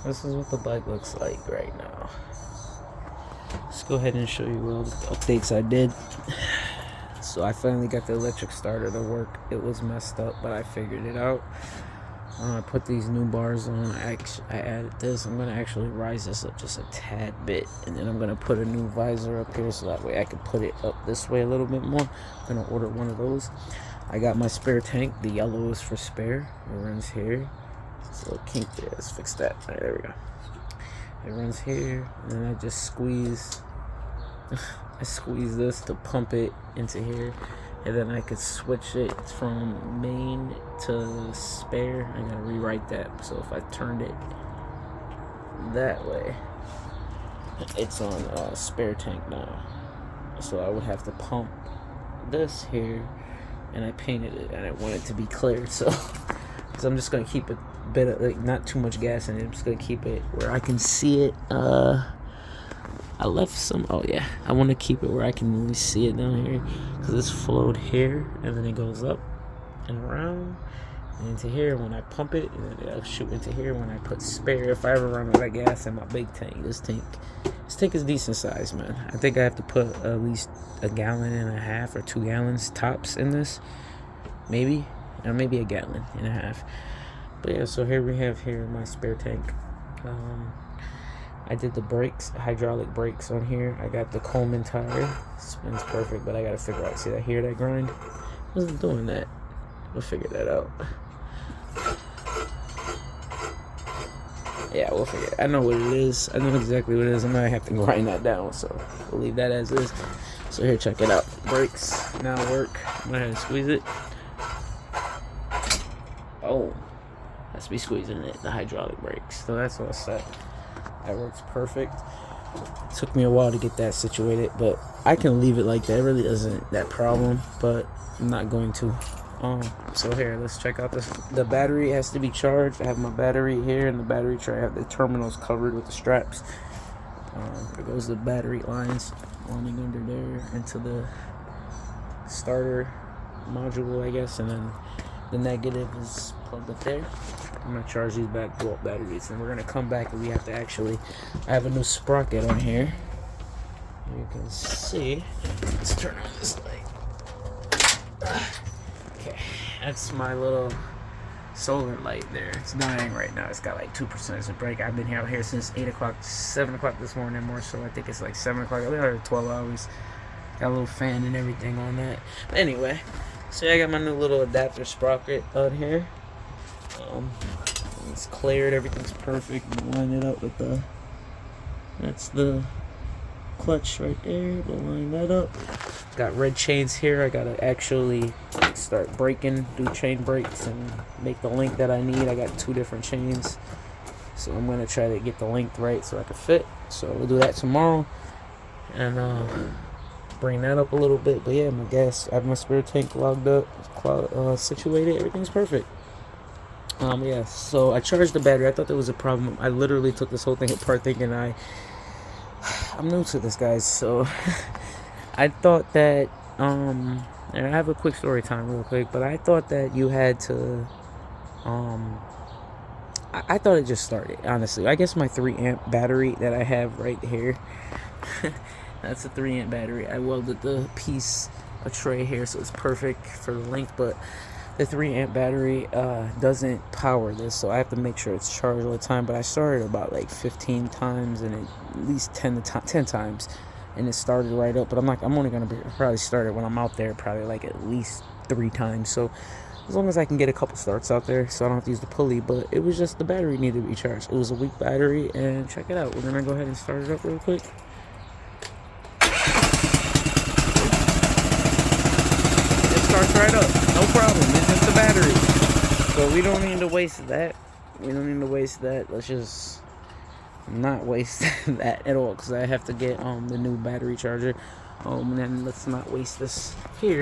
this is what the bike looks like right now. Let's go ahead and show you all the updates I did. So I finally got the electric starter to work. It was messed up, but I figured it out. I put these new bars on. I added this. I'm going to actually rise this up just a tad bit. And then I'm going to put a new visor up here so that way I can put it up this way a little bit more. I'm going to order one of those. I got my spare tank. The yellow is for spare. It runs here. It's a little kink there. Let's fix that. All right, there we go. It runs here. And then I just squeeze. I squeeze this to pump it into here. And then I could switch it from main to spare. I gotta rewrite that. So if I turned it that way, it's on spare tank now. So I would have to pump this here, and I painted it, and I want it to be clear. So, because I'm just gonna keep a bit of, like, not too much gas in it. I'm just gonna keep it where I can see it. I left some, oh yeah, I want to keep it where I can really see it down here, because it's flowed here, and then it goes up and around, and into here when I pump it, and then it'll shoot into here when I put spare, if I ever run out of gas in my big tank. This tank is decent size, man. I think I have to put at least 1.5 gallons or 2 gallons tops in this, maybe, or maybe 1.5 gallons. But yeah, so here we have my spare tank. I did the brakes, hydraulic brakes on here. I got the Coleman tire. Spins perfect, but I gotta figure out. See that here, that grind? I wasn't doing that. We'll figure that out. Yeah, we'll figure it. I know what it is. I know exactly what it is. I might have to grind that down, so we'll leave that as is. So here, check it out. Brakes now work. I'm gonna have to squeeze it. Oh, has to be squeezing it. The hydraulic brakes. So that's all set. That works perfect. It took me a while to get that situated, but I can leave it like that. It really isn't that problem, but I'm not going to. So here, let's check out this. The battery has to be charged. I have my battery here in the battery tray. I have the terminals covered with the straps. There goes the battery lines running under there into the starter module, I guess, and then the negative is plugged up there. I'm gonna charge these back bolt batteries, and we're gonna come back, and we have to actually, I have a new sprocket on here. You can see. Let's turn on this light. Okay, that's my little solar light there. It's dying right now. It's got like 2% as a break. I've been out here since 8 o'clock, 7 o'clock this morning, more so. I think it's like 7 o'clock. I've been out here 12 hours. Got a little fan and everything on that. But anyway, so I got my new little adapter sprocket on here. It's cleared, everything's perfect. We'll line it up with that's the clutch right there. We'll line that up. Got red chains here. I gotta actually start braking, do chain brakes, and make the length that I need. I got 2 different chains, so I'm gonna try to get the length right so I can fit. So we'll do that tomorrow, and bring that up a little bit. But yeah, my gas, I have my spare tank logged up, situated. Everything's perfect. Yeah, so I charged the battery. I thought there was a problem. I literally took this whole thing apart thinking I'm new to this, guys, so I thought that, and I have a quick story time real quick, but I thought that you had to, I thought it just started, honestly. I guess my 3-amp battery that I have right here, that's a 3-amp battery. I welded the piece, a tray here, so it's perfect for the length, but the 3-amp battery doesn't power this, so I have to make sure it's charged all the time. But I started about like 15 times, and at least 10 times, and it started right up. But I'm only gonna probably start it when I'm out there, probably like at least 3 times. So as long as I can get a couple starts out there, so I don't have to use the pulley. But it was just the battery needed to be charged. It was a weak battery, and check it out. We're gonna go ahead and start it up real quick. Starts right up, no problem. It's just the battery, so we don't need to waste that. Let's just not waste that at all, because I have to get the new battery charger. And then let's not waste this here.